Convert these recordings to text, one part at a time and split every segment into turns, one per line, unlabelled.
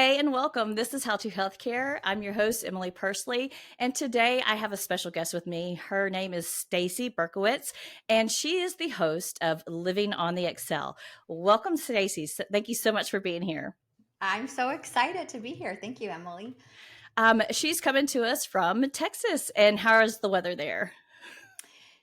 Hey, and welcome. This is How to Healthcare. I'm your host, Emily Persley, and today I have a special guest with me. Her name is Staci Berkovitz, and she is the host of Living on the Excel. Welcome, Staci. Thank you so much for being here.
I'm so excited to be here. Thank you, Emily.
She's coming to us from Texas, and how is the weather there?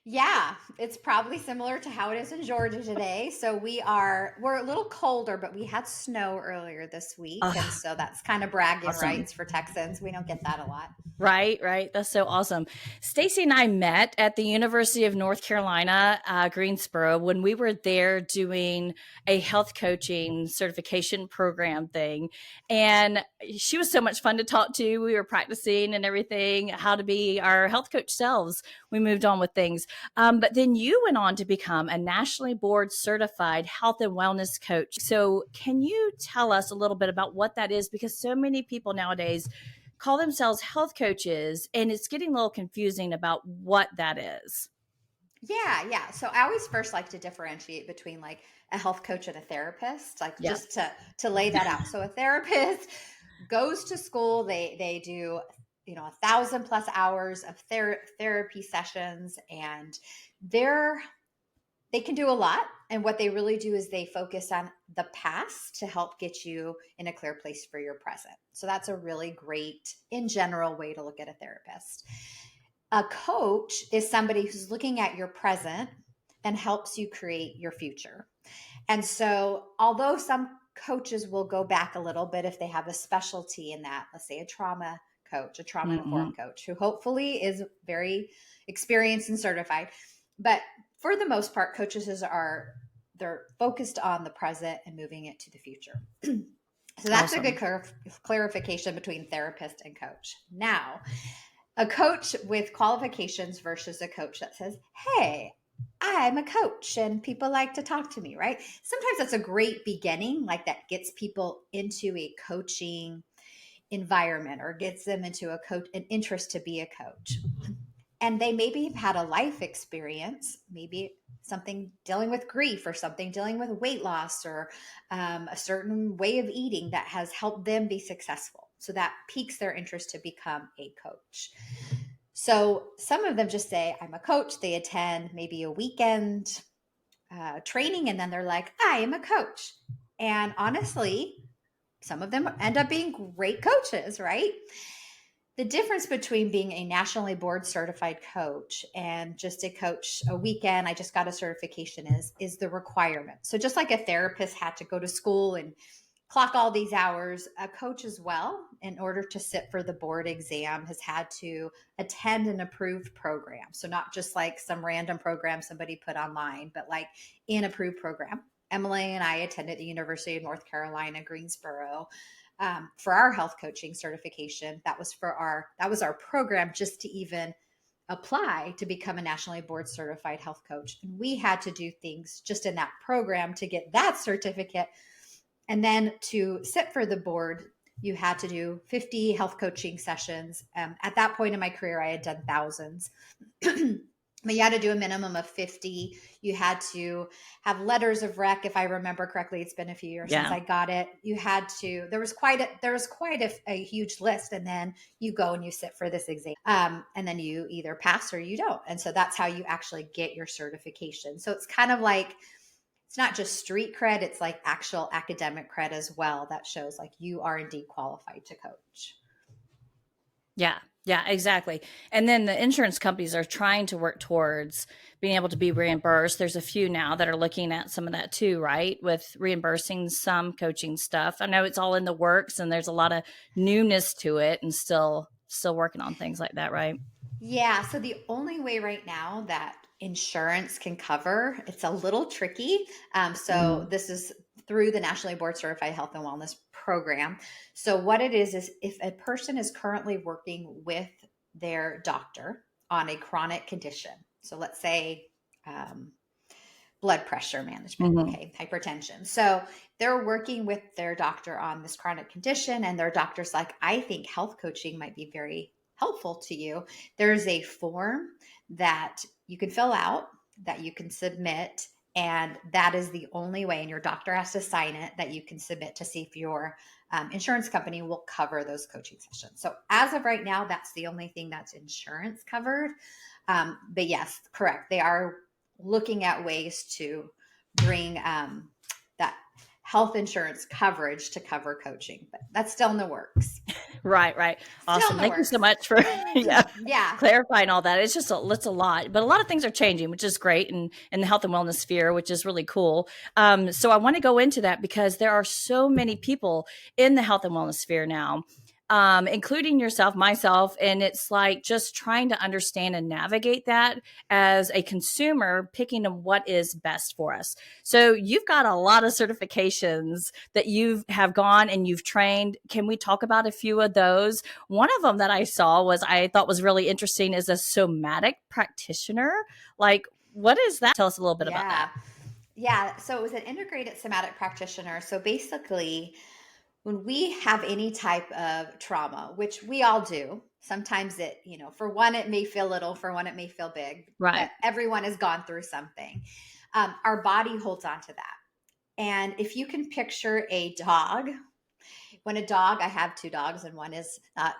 Yeah, it's probably similar to how it is in Georgia today. So we're a little colder, but we had snow earlier this week, and
Oh,
so that's kind of bragging
awesome.
rights for Texans. We don't get that a lot.
Right. That's so awesome. Staci and I met at the University of North Carolina, Greensboro, when we were there doing a health coaching certification program thing. And she was so much fun to talk to. We were practicing and everything, how to be our health coach selves. We moved on with things. But then you went on to become a nationally board certified health and wellness coach. So, can you tell us a little bit about what that is? Because so many people nowadays call themselves health coaches, and it's getting a little confusing about what that is.
Yeah. So I always first like to differentiate between like a health coach and a therapist, like
Yeah.
just to lay that out. So a therapist goes to school, they do 1,000+ hours of therapy sessions, and they're they can do a lot. And what they really do is they focus on the past to help get you in a clear place for your present. So that's a really great, in general, way to look at a therapist. A coach is somebody who's looking at your present and helps you create your future. And so, although some coaches will go back a little bit if they have a specialty in that, let's say a trauma coach, a trauma
Mm-hmm.
informed coach who hopefully is very experienced and certified. But for the most part, coaches are they're focused on the present and moving it to the future. So that's a good
Awesome.
clarification between therapist and coach. Now, a coach with qualifications versus a coach that says, hey, I'm a coach and people like to talk to me, right? Sometimes that's a great beginning, like that gets people into a coaching environment or gets them into an interest to be a coach. And they maybe have had a life experience, maybe something dealing with grief or something dealing with weight loss or a certain way of eating that has helped them be successful. So that piques their interest to become a coach. So some of them just say, I'm a coach. They attend maybe a weekend training and then they're like, I am a coach. And honestly, some of them end up being great coaches, right? The difference between being a nationally board certified coach and just a coach a weekend, I just got a certification, is the requirement. So just like a therapist had to go to school and clock all these hours, a coach as well, in order to sit for the board exam, has had to attend an approved program. So not just like some random program somebody put online, but like an approved program. Emily and I attended the University of North Carolina, Greensboro, for our health coaching certification. That was our program just to even apply to become a nationally board certified health coach. And we had to do things just in that program to get that certificate. And then to sit for the board, you had to do 50 health coaching sessions. At that point in my career, I had done thousands. But you had to do a minimum of 50. You had to have letters of rec. If I remember correctly, it's been a few years since
Yeah.
I got it. You had to, there was quite a huge list. And then you go and you sit for this exam. And then you either pass or you don't. And so that's how you actually get your certification. So it's kind of like, it's not just street cred, it's like actual academic cred as well that shows like you are indeed qualified to coach.
Yeah. Yeah, exactly. And then the insurance companies are trying to work towards being able to be reimbursed. There's a few now that are looking at some of that too, right? With reimbursing some coaching stuff. I know it's all in the works and there's a lot of newness to it and still working on things like that, right?
Yeah, so the only way right now that insurance can cover, it's a little tricky. So
Mhm.
this is through the Nationally Board Certified Health and Wellness Program. So what it is if a person is currently working with their doctor on a chronic condition, so let's say um, blood pressure management,
Mhm.
okay, hypertension. So they're working with their doctor on this chronic condition, and their doctor's like, I think health coaching might be very helpful to you. There's a form that you can fill out, that you can submit, And that is the only way, and your doctor has to sign it, that you can submit to see if your insurance company will cover those coaching sessions. So as of right now, that's the only thing that's insurance covered. But yes, correct. They are looking at ways to bring that health insurance coverage to cover coaching, but that's still in the works.
Right, right.
Still in
Awesome.
the
Thank you so
works.
much for yeah,
Yeah.
clarifying all that. It's a lot, but a lot of things are changing, which is great, and in the health and wellness sphere, which is really cool. So I want to go into that because there are so many people in the health and wellness sphere now, including yourself, myself, and it's like just trying to understand and navigate that as a consumer, picking what is best for us. So you've got a lot of certifications that you have gone and you've trained. Can we talk about a few of those? One of them that I saw was I thought was really interesting is a somatic practitioner. Like, what is that? Tell us a little bit about
Yeah.
that.
Yeah. So it was an integrated somatic practitioner. So basically, when we have any type of trauma, which we all do, sometimes for one, it may feel little, for one, it may feel big, but
Right.
everyone has gone through something. Our body holds on to that. And if you can picture a dog, I have two dogs, and one is not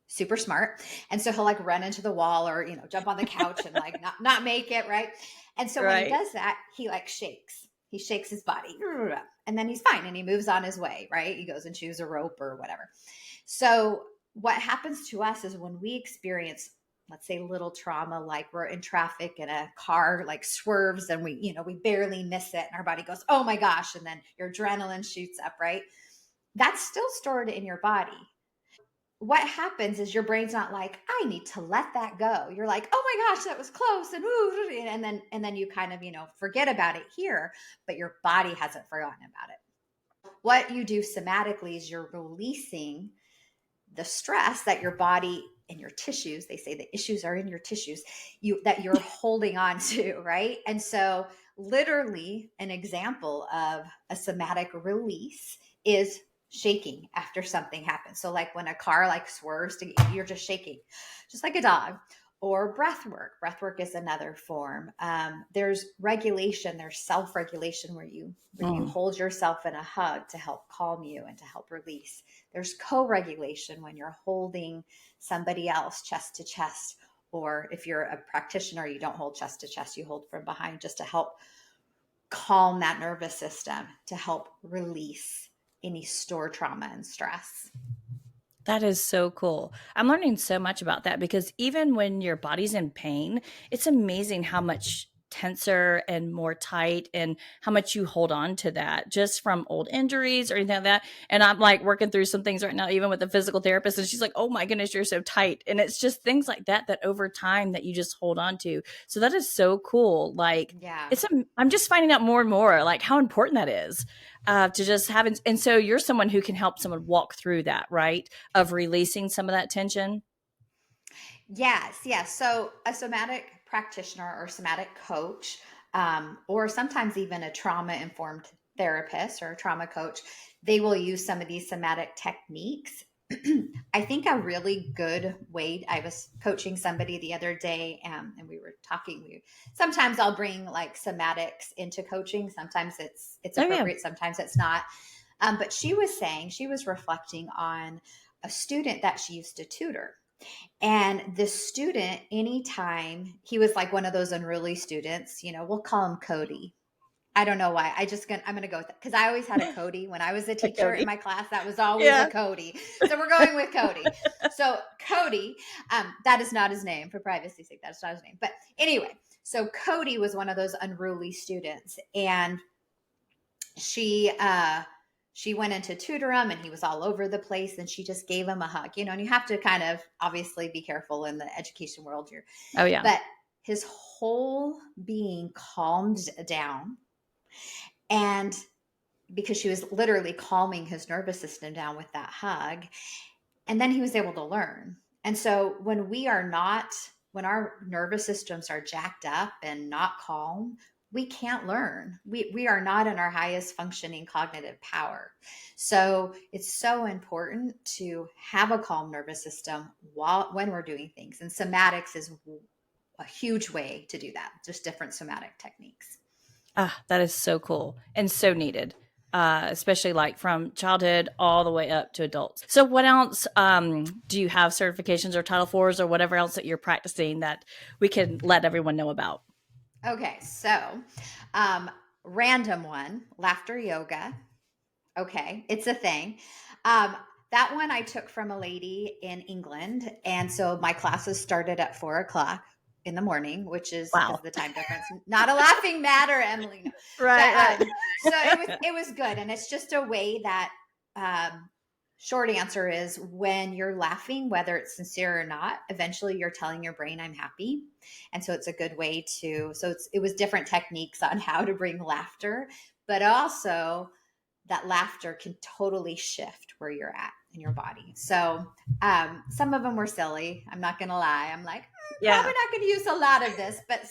super smart. And so he'll like run into the wall or, jump on the couch and like not make it, right? And so when he
Right.
does that, he like shakes. He shakes his body. And then he's fine and he moves on his way, right? He goes and chews a rope or whatever. So what happens to us is when we experience, let's say, little trauma, like we're in traffic and a car like swerves and we barely miss it and our body goes, oh my gosh, and then your adrenaline shoots up, right? That's still stored in your body. What happens is your brain's not like, I need to let that go. You're like, oh my gosh, that was close, and then you kind of forget about it here, but your body hasn't forgotten about it. What you do somatically is you're releasing the stress that your body and your tissues, they say the issues are in your tissues, that you're holding on to, right? And so literally an example of a somatic release is shaking after something happens. So like when a car like swerves, you're just shaking, just like a dog. Or breath work. Breath work is another form. There's regulation, there's self-regulation where you
Mm.
hold yourself in a hug to help calm you and to help release. There's co-regulation when you're holding somebody else chest to chest, or if you're a practitioner, you don't hold chest to chest, you hold from behind just to help calm that nervous system, to help release any stored trauma and stress.
That is so cool. I'm learning so much about that because even when your body's in pain, it's amazing how much tenser and more tight and how much you hold on to that just from old injuries or anything like that. And I'm like working through some things right now, even with a physical therapist. And she's like, oh my goodness, you're so tight. And it's just things like that, that over time that you just hold on to. So that is so cool. Like
Yeah.
I'm just finding out more and more like how important that is to just have. And so you're someone who can help someone walk through that, right? Of releasing some of that tension?
Yes, yes. So a somatic practitioner or somatic coach, or sometimes even a trauma informed therapist or a trauma coach, they will use some of these somatic techniques. I think a really good way, I was coaching somebody the other day, and we were talking. Sometimes I'll bring like somatics into coaching. Sometimes it's
Oh, yeah.
appropriate, sometimes it's not. But she was saying, she was reflecting on a student that she used to tutor, and the student, anytime he was like one of those unruly students, we'll call him Cody. I don't know why. I'm gonna go with it because I always had a Cody when I was a teacher in
Cody.
my class. That was always a
Yeah.
Cody. So we're going with Cody. So Cody, that is not his name for privacy's sake. That's not his name. But anyway, so Cody was one of those unruly students, and she she went into tutor him and he was all over the place, and she just gave him a hug, and you have to kind of obviously be careful in the education world here,
Oh, yeah.
but his whole being calmed down, and because she was literally calming his nervous system down with that hug, and then he was able to learn. And so when our nervous systems are jacked up and not calm, we can't learn. We are not in our highest functioning cognitive power. So it's so important to have a calm nervous system when we're doing things. And somatics is a huge way to do that, just different somatic techniques.
Ah, that is so cool and so needed. Especially like from childhood all the way up to adults. So, what else do you have certifications or Title IVs or whatever else that you're practicing that we can let everyone know about?
Okay, so um, random one, laughter yoga. Okay, it's a thing. Um, that one I took from a lady in England. And so my classes started at 4 o'clock in the morning, which is because
Wow.
of the time difference. Not a laughing matter, Emily. No.
Right, right.
So it was good. And it's just a way that short answer is when you're laughing, whether it's sincere or not, eventually you're telling your brain I'm happy. And so it's a good way to, it was different techniques on how to bring laughter, but also that laughter can totally shift where you're at in your body. So some of them were silly. I'm not going to lie. I'm like,
Yeah.
probably not going to use a lot of this, but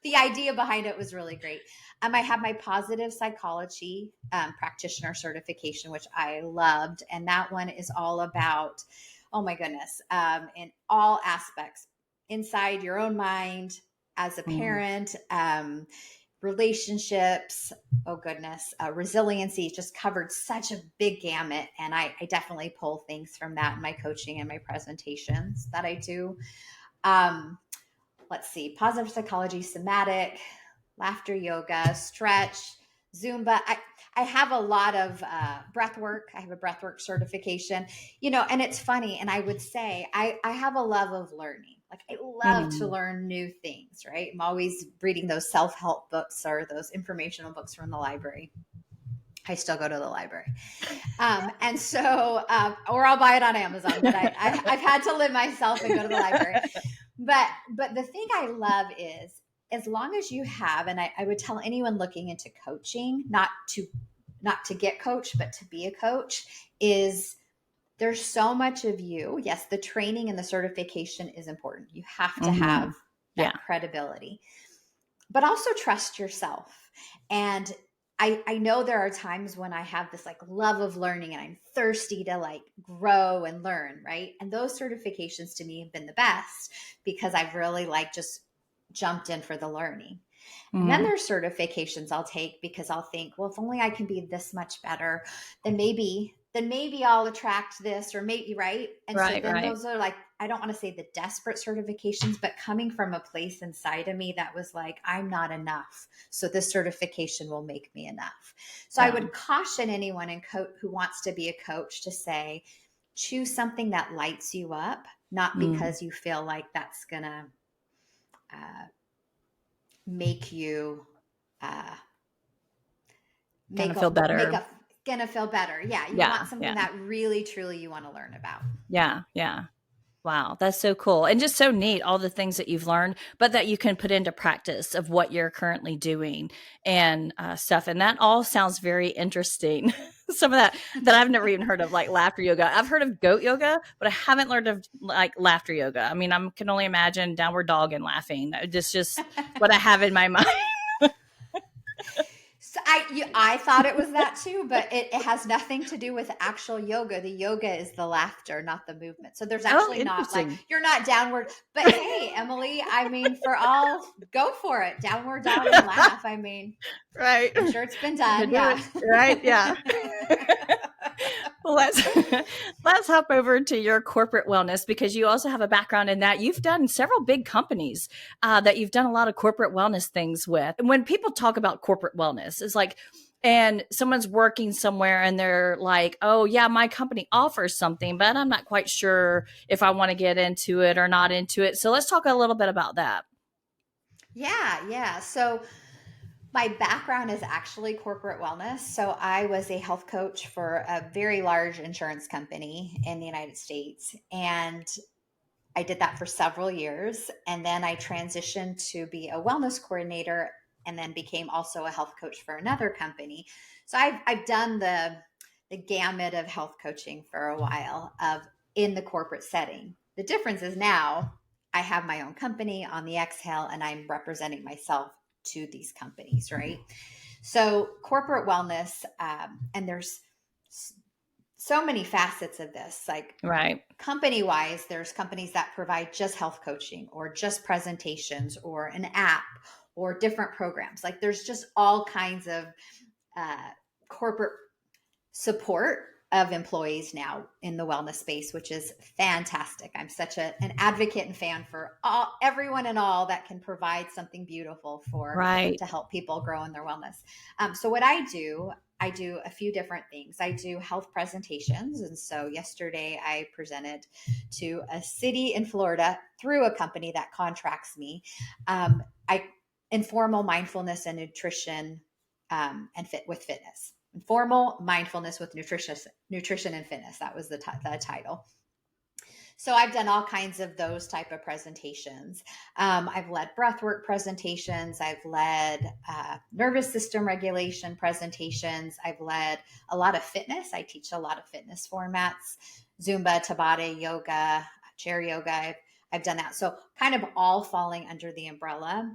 the idea behind it was really great. I have my positive psychology practitioner certification, which I loved. And that one is all about, oh my goodness, in all aspects inside your own mind as a
Mm.
parent, relationships, oh goodness, resiliency, just covered such a big gamut. And I definitely pull things from that in my coaching and my presentations that I do. Let's see, positive psychology, somatic, laughter yoga, stretch, Zumba. I have a lot of breath work. I have a breath work certification, and it's funny. And I would say I have a love of learning. Like I love to
Mm.
learn new things, right? I'm always reading those self-help books or those informational books from the library. I still go to the library. And so, or I'll buy it on Amazon, but I've had to live myself and go to the library. But the thing I love is as long as you have, and I would tell anyone looking into coaching, not to get coached, but to be a coach, is there's so much of you. Yes, the training and the certification is important. You have to
Mm-hmm.
have that
Yeah.
credibility, but also trust yourself. And I know there are times when I have this like love of learning and I'm thirsty to like grow and learn, right? And those certifications to me have been the best because I've really like just jumped in for the learning. And then
Mm-hmm.
there's certifications I'll take because I'll think, well, if only I can be this much better, then maybe I'll attract this or maybe, right? And so
Right,
then
right.
those are like, I don't want to say the desperate certifications, but coming from a place inside of me that was like, I'm not enough. So this certification will make me enough. So I
Yeah.
would caution anyone who wants to be a coach to say, choose something that lights you up, not
Mm.
because you feel like that's going to make you uh,
Kind
make
of
a
feel
make
better.
a gonna feel better. Yeah, you want
Yeah.
something
Yeah.
that really truly you want to learn about.
Yeah. Yeah. Wow, that's so cool. And just so neat, all the things that you've learned, but that you can put into practice of what you're currently doing and stuff. And that all sounds very interesting. Some of that I've never even heard of, like laughter yoga. I've heard of goat yoga, but I haven't learned of like laughter yoga. I mean, I can only imagine downward dog and laughing. It's just what I have in my mind.
So I thought it was that too, but it has nothing to do with actual yoga. The yoga is the laughter, not the movement. So there's
Oh,
actually not like
interesting.
you're not downward. But hey, Emily, I mean, go for it. Downward dog and laugh. I mean,
Right.
I'm sure it's been
To
done.
do
Yeah.
it. Right. Yeah. Well, let's let's hop over to your corporate wellness because you also have a background in that. You've done several big companies that you've done a lot of corporate wellness things with. And when people talk about corporate wellness, it's like, and someone's working somewhere and they're like, "Oh, yeah, my company offers something, but I'm not quite sure if I want to get into it or not into it." So let's talk a little bit about that.
Yeah. So my background is actually corporate wellness. So I was a health coach for a very large insurance company in the United States. And I did that for several years. And then I transitioned to be a wellness coordinator and then became also a health coach for another company. So I've done the gamut of health coaching for a while of in the corporate setting. The difference is now I have my own company on the exhale and I'm representing myself to these companies, right? So corporate wellness, and there's so many facets of this. Like
Right.
company wise, there's companies that provide just health coaching or just presentations or an app or different programs. Like there's just all kinds of corporate support of employees now in the wellness space, which is fantastic. I'm such an advocate and fan for everyone and all that can provide something beautiful
Right.
to help people grow in their wellness. So what I do a few different things. I do health presentations. And so yesterday I presented to a city in Florida through a company that contracts me. I informal mindfulness and nutrition and fit with fitness. Informal mindfulness with nutrition and fitness. That was the title. So I've done all kinds of those type of presentations. I've led breathwork presentations. I've led nervous system regulation presentations. I've led a lot of fitness. I teach a lot of fitness formats, Zumba, Tabata, yoga, chair yoga. I've done that. So kind of all falling under the umbrella.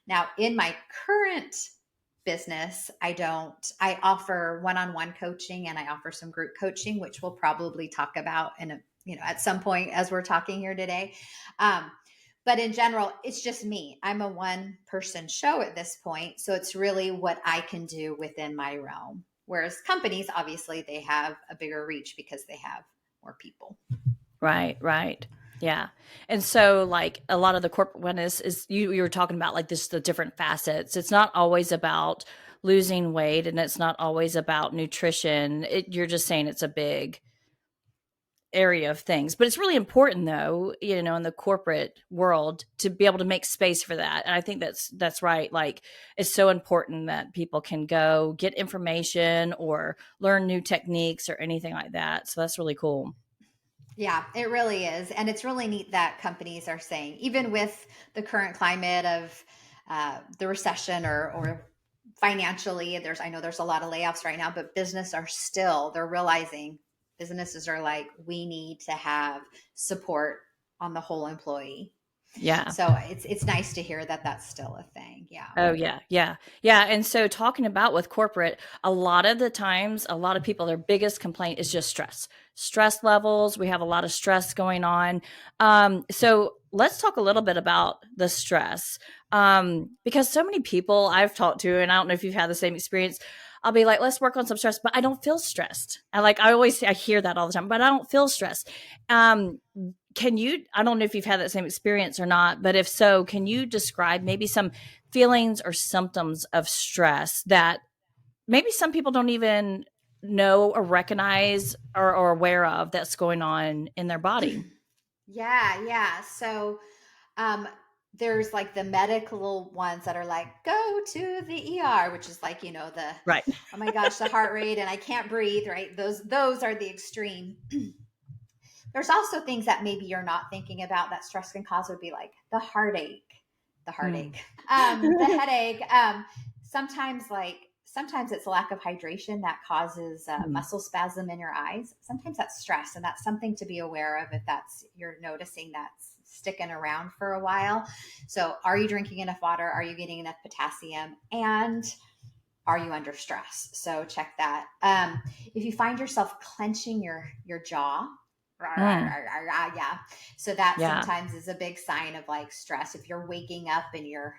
Now in my current business, I offer one-on-one coaching and I offer some group coaching, which we'll probably talk about at some point as we're talking here today. But in general, it's just me. I'm a one person show at this point. So it's really what I can do within my realm. Whereas companies, obviously they have a bigger reach because they have more people.
Right, right. Yeah. And so like a lot of the corporate wellness is you were talking about like this, the different facets. It's not always about losing weight and it's not always about nutrition. You're just saying it's a big area of things, but it's really important though, in the corporate world to be able to make space for that. And I think that's right. Like it's so important that people can go get information or learn new techniques or anything like that. So that's really cool.
Yeah, it really is. And it's really neat that companies are saying, even with the current climate of the recession or financially, I know there's a lot of layoffs right now, but they're realizing businesses are like, we need to have support on the whole employee.
Yeah.
So it's nice to hear that that's still a thing. Yeah.
Oh yeah, yeah, yeah. And so talking about with corporate, a lot of the times, a lot of people, their biggest complaint is just stress levels. We have a lot of stress going on. So let's talk a little bit about the stress, because so many people I've talked to, and I don't know if you've had the same experience. I'll be like, let's work on some stress, but I don't feel stressed. I hear that all the time, but I don't feel stressed. Um, I don't know if you've had that same experience or not, but if so, can you describe maybe some feelings or symptoms of stress that maybe some people don't even know or recognize or aware of that's going on in their body?
Yeah. So um, there's like the medical ones that are like, go to the ER, which is like,
Right.
oh my gosh, the heart rate and I can't breathe, right? Those are the extreme. There's also things that maybe you're not thinking about that stress can cause would be like the heartache, the headache. Sometimes it's lack of hydration that causes
Mm.
muscle spasm in your eyes. Sometimes that's stress, and that's something to be aware of if you're noticing that's sticking around for a while. So, are you drinking enough water? Are you getting enough potassium? And are you under stress? So check that. If you find yourself clenching your jaw,
Mm.
yeah. So that
Yeah.
sometimes is a big sign of like stress. If you're waking up and you're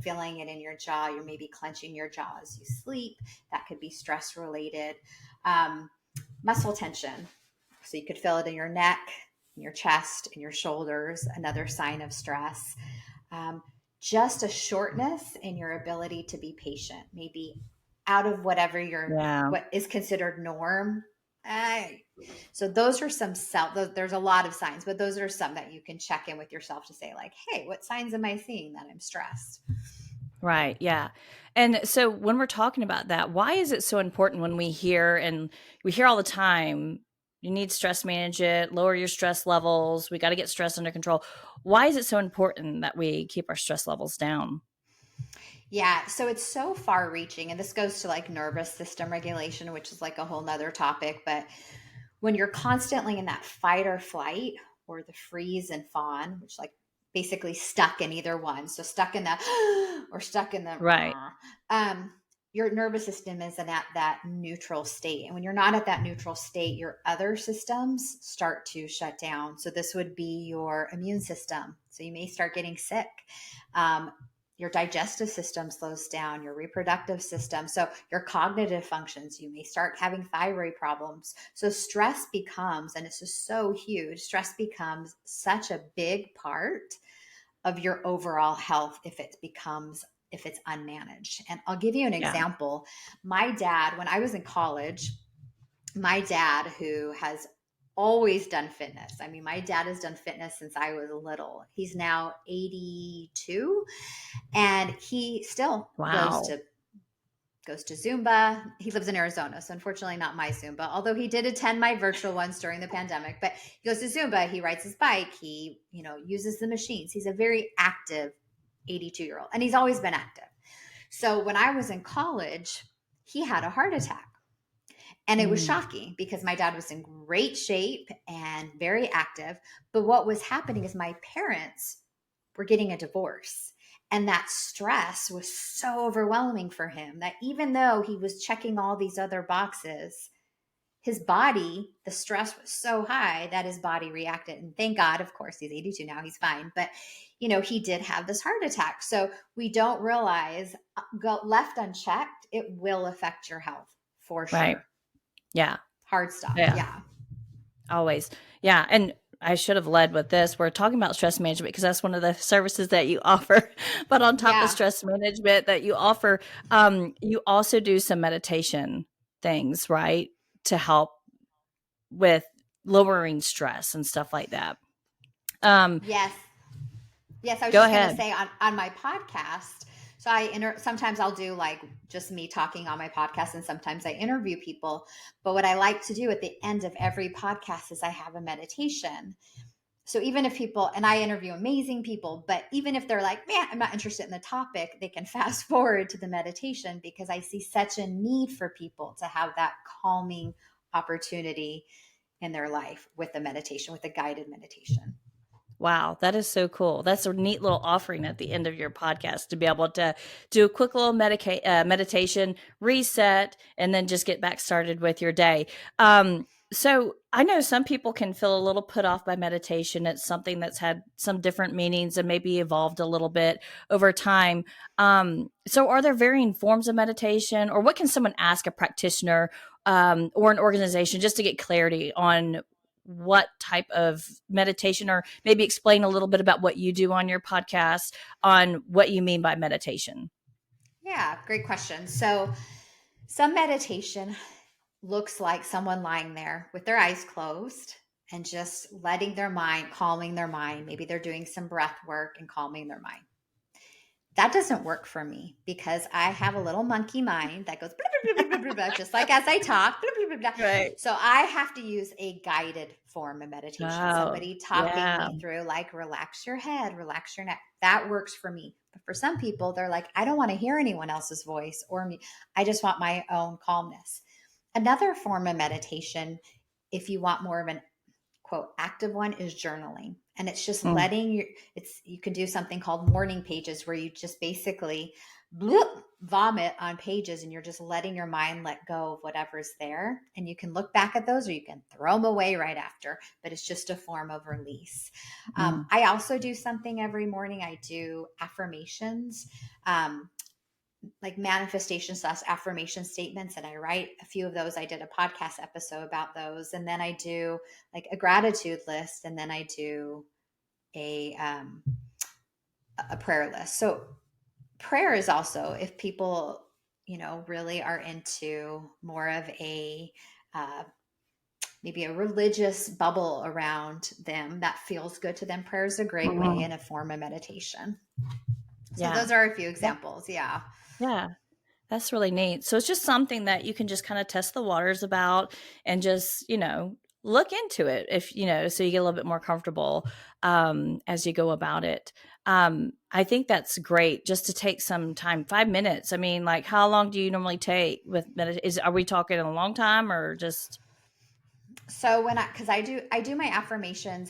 feeling it in your jaw, you're maybe clenching your jaw as you sleep. That could be stress related. Um, Muscle tension. So you could feel it in your neck, in your chest, in your shoulders. Another sign of stress. Um, just a shortness in your ability to be patient, maybe out of
Yeah.
what is considered norm. So those are there's a lot of signs, but those are some that you can check in with yourself to say like, hey, what signs am I seeing that I'm stressed?
Right. Yeah. And so when we're talking about that, why is it so important when we hear all the time, you need to stress manage it, lower your stress levels, we got to get stress under control. Why is it so important that we keep our stress levels down?
Yeah, so it's so far reaching, and this goes to like nervous system regulation, which is like a whole nother topic. But when you're constantly in that fight or flight or the freeze and fawn, which like basically stuck in either one, so stuck in the or stuck in the
Right.
um, your nervous system isn't at that neutral state. And when you're not at that neutral state, your other systems start to shut down. So this would be your immune system. So you may start getting sick. Um, your digestive system slows down, your reproductive system. So your cognitive functions, you may start having thyroid problems. So stress becomes, and it's just so huge, stress becomes such a big part of your overall health if it's unmanaged. And I'll give you an
Yeah.
example. My dad, when I was in college, my dad, who has always done fitness. I mean, my dad has done fitness since I was little. He's now 82 and he still
Wow.
goes to Zumba. He lives in Arizona, so unfortunately not my Zumba, although he did attend my virtual ones during the pandemic. But he goes to Zumba, he rides his bike, he, uses the machines. He's a very active 82-year-old, and he's always been active. So when I was in college, he had a heart attack. And it was
Mm.
shocking because my dad was in great shape and very active. But what was happening is my parents were getting a divorce. And that stress was so overwhelming for him that even though he was checking all these other boxes, his body, the stress was so high that his body reacted. And thank God, of course, he's 82 now, he's fine. But, he did have this heart attack. So we don't realize, left unchecked, it will affect your health for
Right.
sure.
Yeah.
Hard stuff.
Yeah.
Yeah.
Always. Yeah. And I should have led with this. We're talking about stress management because that's one of the services that you offer. But on top of
Yeah.
stress management that you offer, you also do some meditation things, right? To help with lowering stress and stuff like that.
Yes. Yes. I was
Go
just going to
ahead.
say on my podcast. So sometimes I'll do like just me talking on my podcast and sometimes I interview people. But what I like to do at the end of every podcast is I have a meditation. So even if people, and I interview amazing people, but even if they're like, man, I'm not interested in the topic, they can fast forward to the meditation because I see such a need for people to have that calming opportunity in their life with the meditation, with a guided meditation.
Wow, that is so cool. That's a neat little offering at the end of your podcast to be able to do a quick little meditation, reset, and then just get back started with your day. So I know some people can feel a little put off by meditation. It's something that's had some different meanings and maybe evolved a little bit over time. So are there varying forms of meditation, or what can someone ask a practitioner or an organization just to get clarity on what type of meditation, or maybe explain a little bit about what you do on your podcast on what you mean by meditation?
Yeah, great question. So some meditation looks like someone lying there with their eyes closed and just letting their mind, calming their mind. Maybe they're doing some breath work and calming their mind. That doesn't work for me because I have a little monkey mind that goes blah, blah, blah, blah, blah, just like as I talk. Blah, blah, blah, blah.
Right.
So I have to use a guided form of meditation.
Oh,
Somebody talking
yeah.
me through, like, relax your head, relax your neck. That works for me. But for some people, they're like, I don't want to hear anyone else's voice or me. I just want my own calmness. Another form of meditation, if you want more of an quote active one, is journaling. And it's just
Mm,
you can do something called morning pages where you just basically bloop, vomit on pages and you're just letting your mind let go of whatever's there. And you can look back at those or you can throw them away right after, but it's just a form of release.
mm.
I also do something every morning. I do affirmations. Like manifestation slash affirmation statements, and I write a few of those. I did a podcast episode about those, and then I do like a gratitude list, and then I do a a prayer list. So prayer is also, if people really are into more of a maybe a religious bubble around them that feels good to them, prayer is a great way
Mhm.
and a form of meditation. So
Yeah.
those are a few
Yeah.
examples. Yeah.
Yeah. That's really neat. So it's just something that you can just kind of test the waters about and just, look into it if, so you get a little bit more comfortable as you go about it. I think that's great just to take some time, 5 minutes. I mean, like how long do you normally take with are we talking a long time or just?
So because I do my affirmations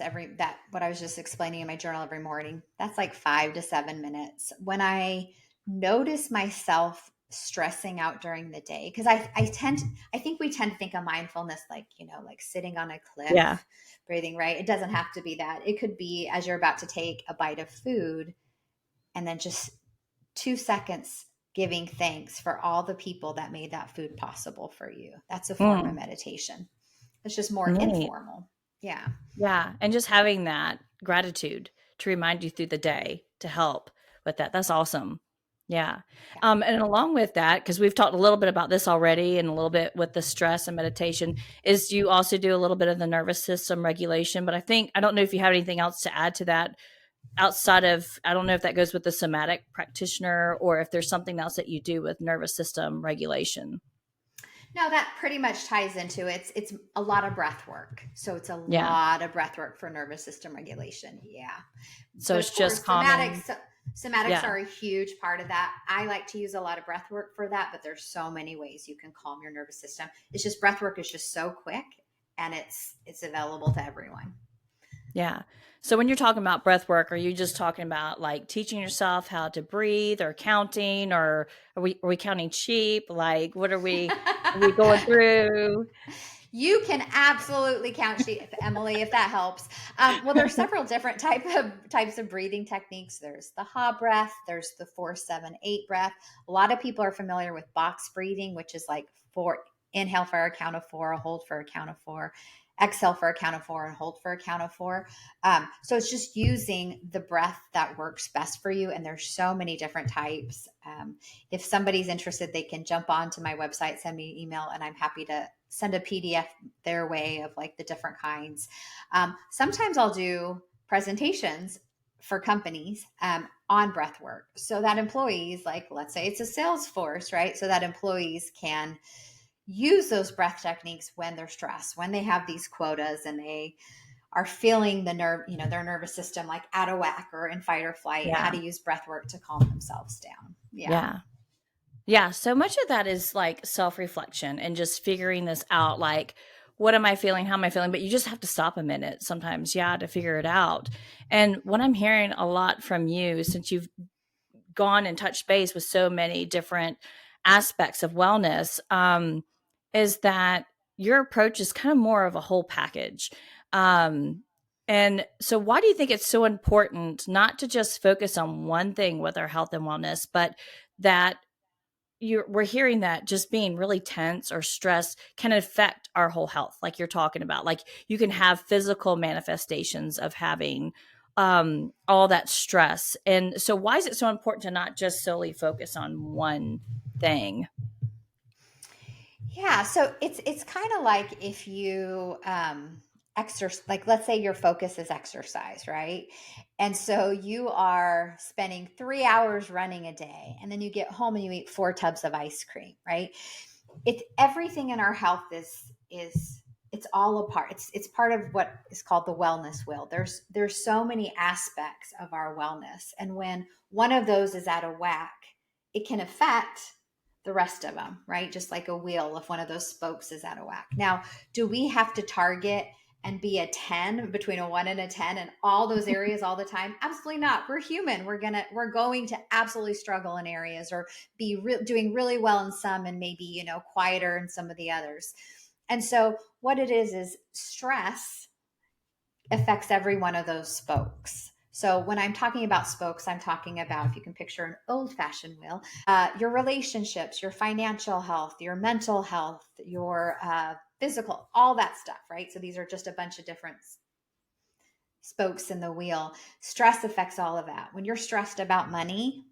what I was just explaining in my journal every morning. That's like 5 to 7 minutes. When I notice myself stressing out during the day, because I think we tend to think of mindfulness like, like sitting on a
Yeah.
cliff, breathing, right? It doesn't have to be that. It could be as you're about to take a bite of food and then just 2 seconds giving thanks for all the people that made that food possible for you. That's a form of
Mm,
meditation. It's just more
neat.
informal. Yeah.
Yeah, and just having that gratitude to remind you through the day to help with that. That's awesome. Yeah.
Yeah.
And along with that, because we've talked a little bit about this already and a little bit with the stress and meditation, is you also do a little bit of the nervous system regulation. But I don't know if you have anything else to add to that outside of, I don't know if that goes with the somatic practitioner or if there's something else that you do with nervous system regulation.
No, that pretty much ties into it. It's a lot of breath work. So it's a
Yeah.
lot of breath work for nervous system regulation. Yeah.
So
But
it's
of
just
course,
calming.
somatics
Yeah.
are a huge part of that. I like to use a lot of breath work for that, but there's so many ways you can calm your nervous system. It's just breath work is just so quick and it's available to everyone.
Yeah. So when you're talking about breath work, are you just talking about like teaching yourself how to breathe or counting, or are we counting sheep? Like what are we going through?
You can absolutely count sheep, Emily, if that helps. Well, there's several different types of breathing techniques. There's the ha breath. There's the 4-7-8 breath. A lot of people are familiar with box breathing, which is like inhale for a count of four, hold for a count of four, exhale for a count of four, and hold for a count of four. So it's just using the breath that works best for you. And there's so many different types. If somebody's interested, they can jump onto my website, send me an email, and I'm happy to send a PDF their way of like the different kinds. Sometimes I'll do presentations for companies on breath work so that employees, like let's say it's a sales force, right? So that employees can use those breath techniques when they're stressed, when they have these quotas and they are feeling their nervous system like out of whack or in fight or flight, and how
Yeah.
to use breath work to calm themselves down. Yeah.
Yeah. Yeah, so much of that is like self-reflection and just figuring this out, like, what am I feeling? How am I feeling? But you just have to stop a minute sometimes, yeah, to figure it out. And what I'm hearing a lot from you, since you've gone and touched base with so many different aspects of wellness, is that your approach is kind of more of a whole package. Um, and so, why do you think it's so important not to just focus on one thing with our health and wellness, but that we're hearing that just being really tense or stressed can affect our whole health, like you're talking about. Like you can have physical manifestations of having all that stress. And so why is it so important to not just solely focus on one thing?
Yeah, so it's kind of like if you exercise, like let's say your focus is exercise, right? And so you are spending 3 hours running a day, and then you get home and you eat 4 tubs of ice cream, right? It's everything in our health is it's all a part. It's part of what is called the wellness wheel. There's so many aspects of our wellness, and when one of those is out of whack, it can affect the rest of them, right? Just like a wheel, if one of those spokes is out of whack. Now, do we have to target and be a 10, between a 1 and a 10 in all those areas all the time? Absolutely not. We're human. We're going to absolutely struggle in areas, or be doing really well in some and maybe, quieter in some of the others. And so what it is stress affects every one of those spokes. So when I'm talking about spokes, I'm talking about, if you can picture an old fashioned wheel, your relationships, your financial health, your mental health, your physical, all that stuff, right? So these are just a bunch of different spokes in the wheel. Stress affects all of that. When you're stressed about money,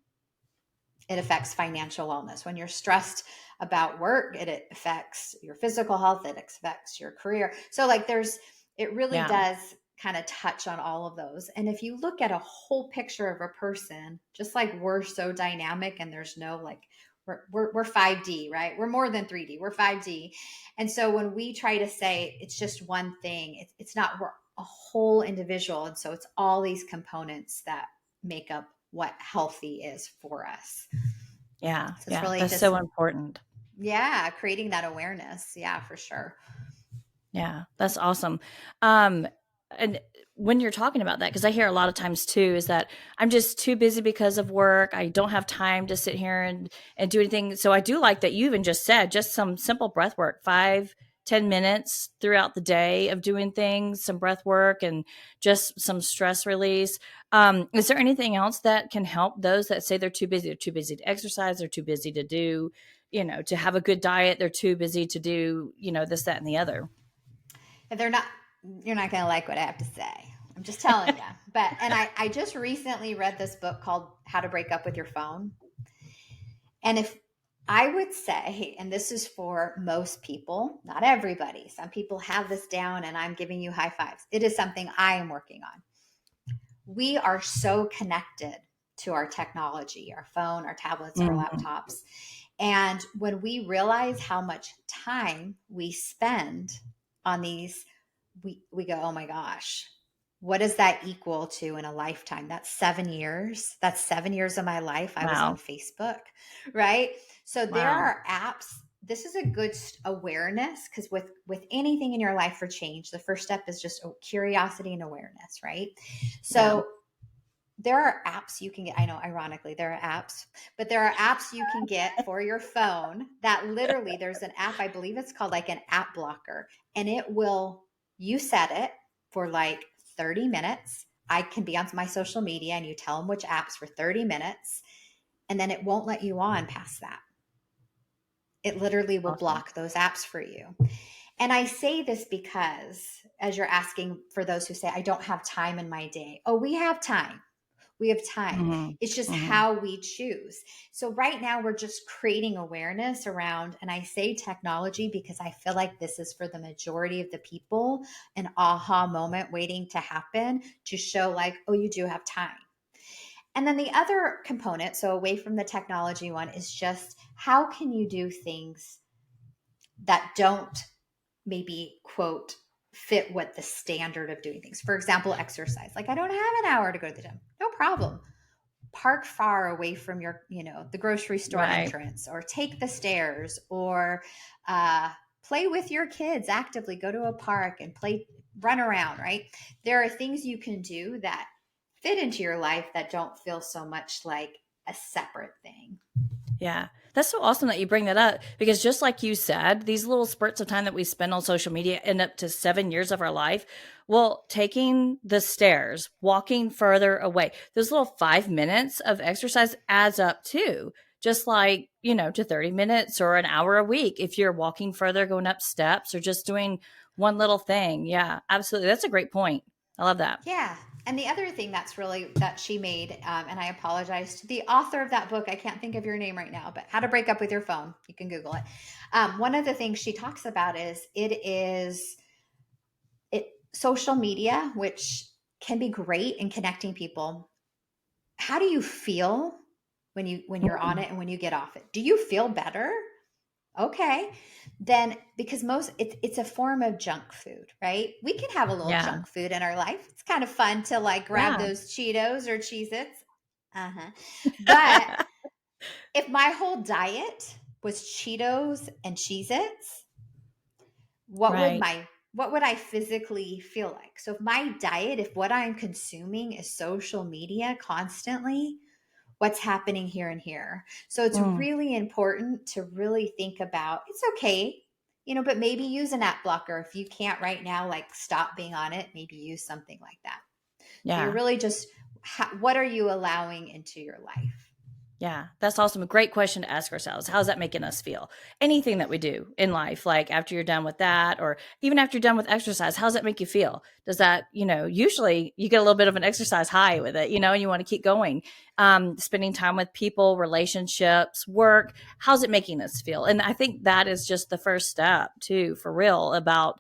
it affects financial wellness. When you're stressed about work, it affects your physical health, it affects your career. So like it really
Yeah.
does kind of touch on all of those. And if you look at a whole picture of a person, just like we're so dynamic, and there's no like we're 5D, right? We're more than 3D. We're 5D. And so when we try to say it's just one thing, it's not. We're a whole individual. And so it's all these components that make up what healthy is for us.
Yeah.
So it's
Yeah.
really
That's
just,
so important.
yeah, creating that awareness. Yeah, for sure.
Yeah, that's awesome. And when you're talking about that, because I hear a lot of times too, is that I'm just too busy because of work. I don't have time to sit here and do anything. So I do like that you even just said just some simple breath work, 10 minutes throughout the day of doing things, some breath work and just some stress release. Is there anything else that can help those that say they're too busy? They're too busy to exercise. They're too busy to do, to have a good diet. They're too busy to do, this, that, and the other.
If they're not, you're not going to like what I have to say. I'm just telling you. But, and I just recently read this book called How to Break Up with Your Phone. And if I would say, and this is for most people, not everybody, some people have this down and I'm giving you high fives. It is something I am working on. We are so connected to our technology, our phone, our tablets, our laptops. And when we realize how much time we spend on these, we go, oh my gosh, what does that equal to in a lifetime? That's 7 years. That's 7 years of my life. I was on Facebook, right? So there are apps. This is a good awareness, because with anything in your life for change, the first step is just curiosity and awareness, right? So there are apps you can get. I know, ironically, there are apps, but there are apps you can get for your phone that literally, there's an app, I believe it's called like an app blocker, and you set it for like 30 minutes. I can be on my social media and you tell them which apps for 30 minutes, and then it won't let you on past that. It literally will block those apps for you. And I say this because, as you're asking for those who say, I don't have time in my day. Oh, we have time. We have time. It's just how we choose. So right now we're just creating awareness around, and I say technology because I feel like this is for the majority of the people, an aha moment waiting to happen to show like, oh, you do have time. And then the other component, so away from the technology one, is just how can you do things that don't maybe quote fit what the standard of doing things. For example, exercise. Like, I don't have an hour to go to the gym. No problem. Park far away from your, the grocery store entrance, or take the stairs, or play with your kids actively. Go to a park and run around, right? There are things you can do that fit into your life that don't feel so much like a separate thing.
Yeah. That's so awesome that you bring that up, because just like you said, these little spurts of time that we spend on social media end up to 7 years of our life. Well, taking the stairs, walking further away, those little 5 minutes of exercise adds up too. Just like, to 30 minutes or an hour a week if you're walking further, going up steps, or just doing one little thing. Yeah, absolutely. That's a great point. I love that.
Yeah. And the other thing that she made, and I apologize to the author of that book, I can't think of your name right now, but How to Break Up with Your Phone. You can Google it. One of the things she talks about is social media, which can be great in connecting people. How do you feel when you're on it and when you get off it? Do you feel better? Okay. Then, because it's a form of junk food, right? We can have a little junk food in our life. It's kind of fun to like grab those Cheetos or Cheez-Its. But if my whole diet was Cheetos and Cheez-Its, what would I physically feel like? So if what I'm consuming is social media constantly, what's happening here and here. So it's really important to really think about, it's okay, but maybe use an app blocker. If you can't right now, like stop being on it, maybe use something like that. Yeah. So you're really just, what are you allowing into your life?
Yeah, that's awesome. A great question to ask ourselves. How's that making us feel? Anything that we do in life, like after you're done with that, or even after you're done with exercise, how's that make you feel? Does that, usually you get a little bit of an exercise high with it, and you want to keep going. Spending time with people, relationships, work, how's it making us feel? And I think that is just the first step too, for real, about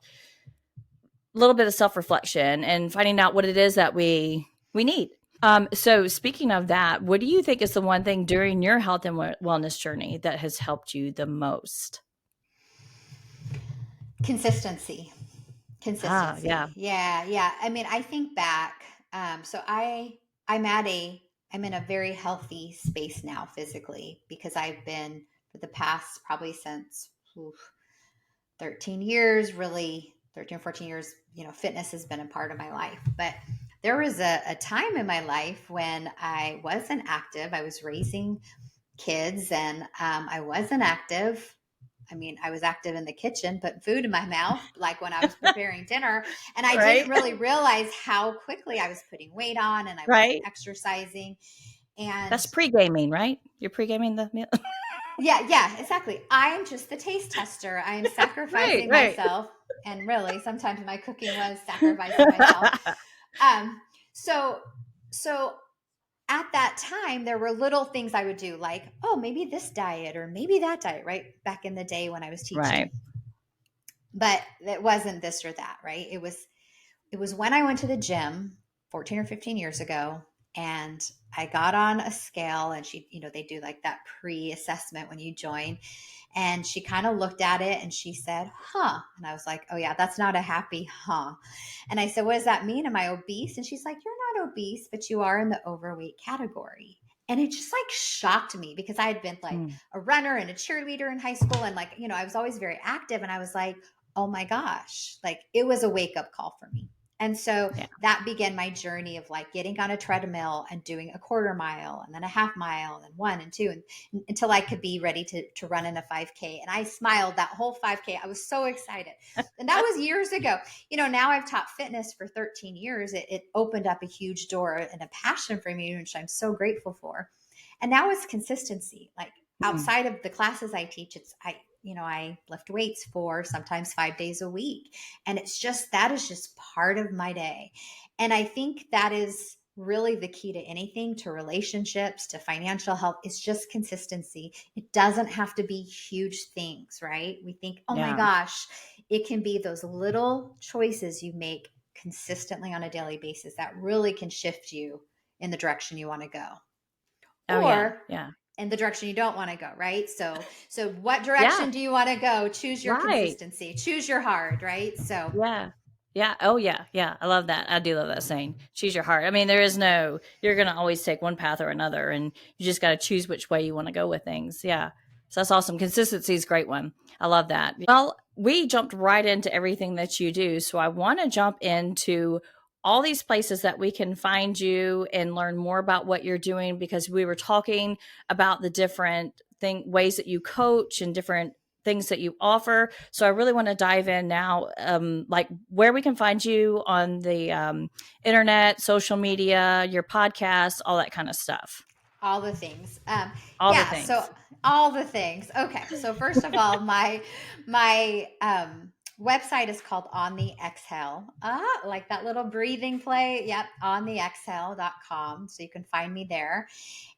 a little bit of self-reflection and finding out what it is that we need. So speaking of that, what do you think is the one thing during your health and wellness journey that has helped you the most?
Consistency.
Yeah.
Yeah. I mean, I think back. So I'm in a very healthy space now physically, because I've been for the past, probably since 13 years, really 13 or 14 years, fitness has been a part of my life. But there was a time in my life when I wasn't active. I was raising kids, and I wasn't active. I mean, I was active in the kitchen, putting food in my mouth, like when I was preparing dinner. And I didn't
Right.
really realize how quickly I was putting weight on and I wasn't
Right.
exercising. And
That's pre-gaming, right? You're pre-gaming the meal.
yeah, exactly. I am just the taste tester. I am
Right.
sacrificing
Right.
myself. And really, sometimes my cooking was sacrificing myself. Um, so, so at that time, there were little things I would do, like, oh, maybe this diet or maybe that diet, right? Back in the day when I was teaching.
Right.
But it wasn't this or that, right? It was when I went to the gym 14 or 15 years ago and I got on a scale and she, they do like that pre-assessment when you join. And she kind of looked at it and she said, huh. And I was like, oh yeah, that's not a happy huh. And I said, what does that mean? Am I obese? And she's like, you're not obese, but you are in the overweight category. And it just like shocked me because I had been like
Mm.
a runner and a cheerleader in high school. And like, I was always very active. And I was like, oh my gosh, like it was a wake up call for me. And so
Yeah.
that began my journey of like getting on a treadmill and doing a quarter mile and then a half mile and then 1 and 2 and until I could be ready to run in a 5K. And I smiled that whole 5K. I was so excited. And that was years ago. Now I've taught fitness for 13 years. It opened up a huge door and a passion for me, which I'm so grateful for. And now it's consistency. Like
Mm.
outside of the classes I teach, I lift weights for sometimes 5 days a week. And that is just part of my day. And I think that is really the key to anything, to relationships, to financial health. It's just consistency. It doesn't have to be huge things, right? We think, oh my
Yeah.
gosh, it can be those little choices you make consistently on a daily basis that really can shift you in the direction you want to go.
Oh yeah.
Or
Yeah.
in the direction you don't want to go, right? So what
Yeah.
direction do you want to go? Choose your
Right.
consistency, choose your hard, right? So
Yeah. Yeah. Oh, yeah. Yeah. I love that. I do love that saying. Choose your heart. I mean, you're going to always take one path or another, and you just got to choose which way you want to go with things. Yeah. So that's awesome. Consistency is a great one. I love that. Well, we jumped right into everything that you do. So I want to jump into all these places that we can find you and learn more about what you're doing, because we were talking about the different ways that you coach and different things that you offer. So I really want to dive in now, like where we can find you on the internet, social media, your podcast, all that kind of stuff.
all the things.
All the
Yeah, so
things.
all the things. Okay. So first of all, my website is called On the Exhale. Like that little breathing play. Yep, ontheexhale.com. So you can find me there.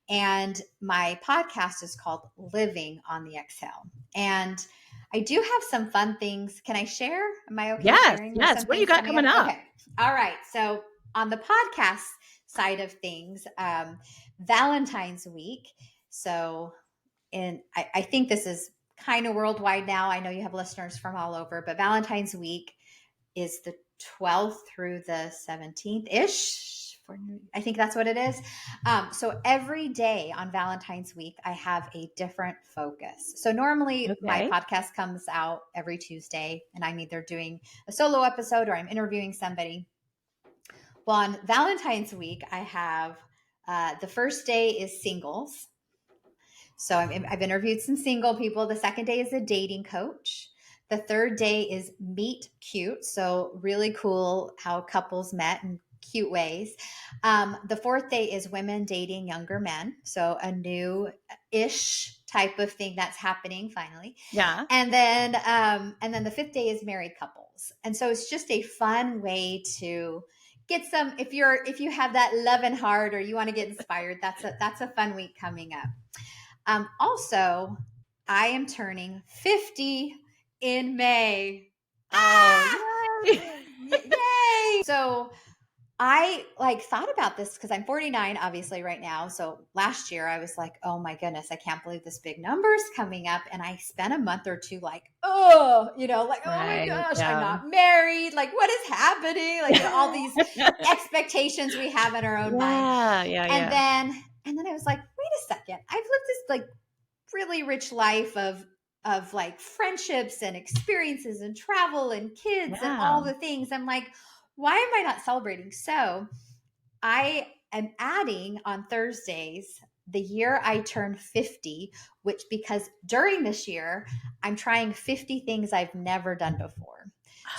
And my podcast is called Living on the Exhale. And I do have some fun things. Can I share? Am I okay
Yes.
sharing with
Yes.
some
What do you
things
got
coming
coming
up?
up?
Okay. All right. So on the podcast side of things, Valentine's week. So I think this is kind of worldwide now. I know you have listeners from all over, but Valentine's week is the 12th through the 17th ish. I think that's what it is. So every day on Valentine's week, I have a different focus. So normally my
Okay.
podcast comes out every Tuesday, and I'm either doing a solo episode or I'm interviewing somebody. Well, on Valentine's week, I have the first day is singles. So I've interviewed some single people. The second day is a dating coach. The third day is meet cute. So really cool how couples met in cute ways. The fourth day is women dating younger men. So a new-ish type of thing that's happening finally.
Yeah.
And then the fifth day is married couples. And so it's just a fun way to get some, if you have that love and heart or you want to get inspired, that's a fun week coming up. Also, I am turning 50 in May.
Oh, yay.
Yay! So I thought about this because I'm 49, obviously, right now. So last year I was like, oh my goodness, I can't believe this big number's coming up. And I spent a month or two like, oh my
Right.
gosh, I'm
Yeah.
not married. Like, what is happening? Like, all these expectations we have in our own mind.
Yeah. Yeah.
And
Yeah.
then I was like, wait a second. I've lived this like really rich life of like friendships and experiences and travel and kids and
Yeah.
all the things. I'm like, why am I not celebrating? So I am adding on Thursdays the year I turn 50, which because during this year, I'm trying 50 things I've never done before.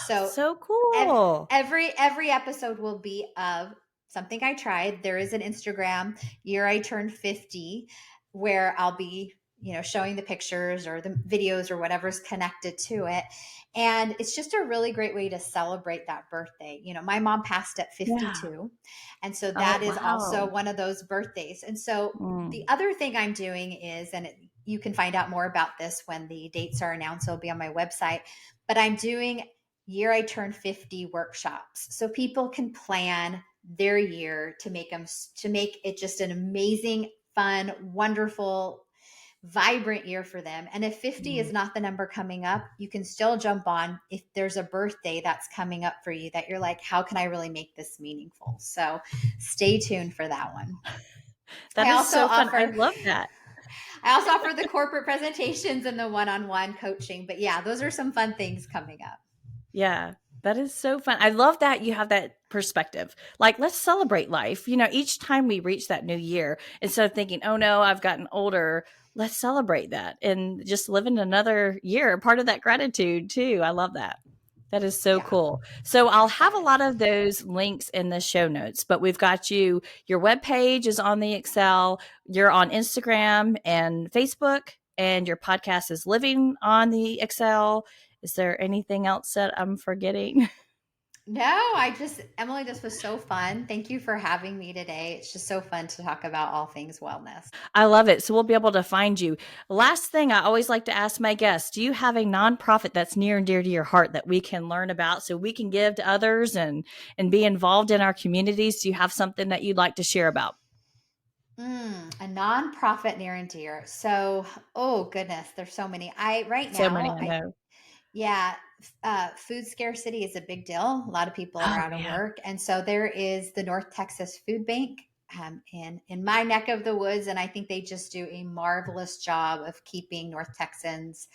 So
So cool.
every episode will be of something I tried. There is an Instagram year I turned 50 where I'll be, showing the pictures or the videos or whatever's connected to it. And it's just a really great way to celebrate that birthday. My mom passed at
Yeah.
52. And so
Oh,
that is also
wow.
one of those birthdays. And so the
Mm.
other thing I'm doing is, you can find out more about this when the dates are announced, it'll be on my website, but I'm doing year I turned 50 workshops so people can plan their year to make it just an amazing, fun, wonderful, vibrant year for them. And if 50
Mm.
is not the number coming up, you can still jump on if there's a birthday that's coming up for you that you're like, how can I really make this meaningful? So stay tuned for that one.
That
I
is
also
so fun. I
offer
love that.
I also offer the corporate presentations and the one-on-one coaching. But yeah, those are some fun things coming up.
Yeah, that is so fun. I love that you have that perspective. Like, let's celebrate life. Each time we reach that new year, instead of thinking, oh no, I've gotten older, let's celebrate that and just live in another year. Part of that gratitude, too. I love that. That is so
Yeah,
cool. So
I'm
I'll have a
excited.
lot of those links in the show notes, but we've got your webpage is on the Excel, you're on Instagram and Facebook, and your podcast is living on the Excel. Is there anything else that I'm forgetting?
No, Emily, this was so fun. Thank you for having me today. It's just so fun to talk about all things wellness.
I love it. So we'll be able to find you. Last thing I always like to ask my guests, do you have a nonprofit that's near and dear to your heart that we can learn about so we can give to others and be involved in our communities? Do you have something that you'd like to share about?
A nonprofit near and dear. So, oh goodness, there's so many. I right
So many,
now,
I know.
yeah, food scarcity is a big deal. A lot of people are
Oh,
out of
yeah.
work, and so there is the North Texas Food Bank in my neck of the woods, and I think they just do a marvelous job of keeping North Texans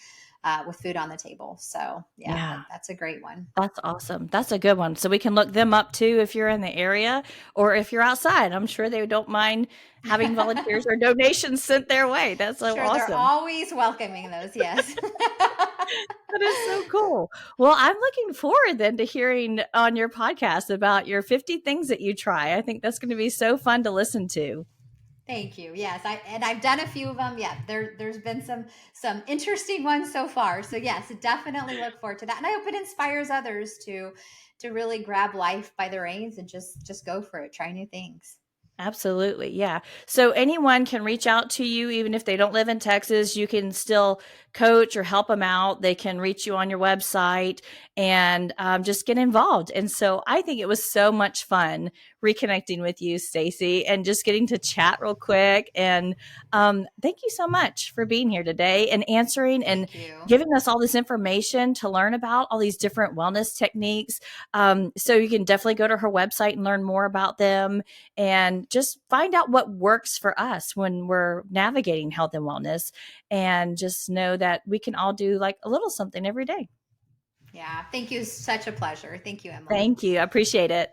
with food on the table. So, yeah,
Yeah.
that's a great one.
That's awesome. That's a good one. So we can look them up too if you're in the area or if you're outside. I'm sure they don't mind having volunteers or donations sent their way. That's so
Sure, they're
awesome.
always welcoming those. Yes.
That is so cool. Well, I'm looking forward then to hearing on your podcast about your 50 things that you try. I think that's going to be so fun to listen to.
Thank you. Yes, I've done a few of them. Yeah, there's been some interesting ones so far. So yes, definitely look forward to that. And I hope it inspires others to really grab life by the reins and just go for it. Try new things.
Absolutely. Yeah. So anyone can reach out to you, even if they don't live in Texas. You can still coach or help them out. They can reach you on your website and just get involved. And so I think it was so much fun reconnecting with you, Staci, and just getting to chat real quick. And thank you so much for being here today and answering and
Thank you.
giving us all this information to learn about all these different wellness techniques. So you can definitely go to her website and learn more about them and just find out what works for us when we're navigating health and wellness, and just know that we can all do like a little something every day.
Yeah, thank you. Such a pleasure. Thank you, Emily.
Thank you. I appreciate it.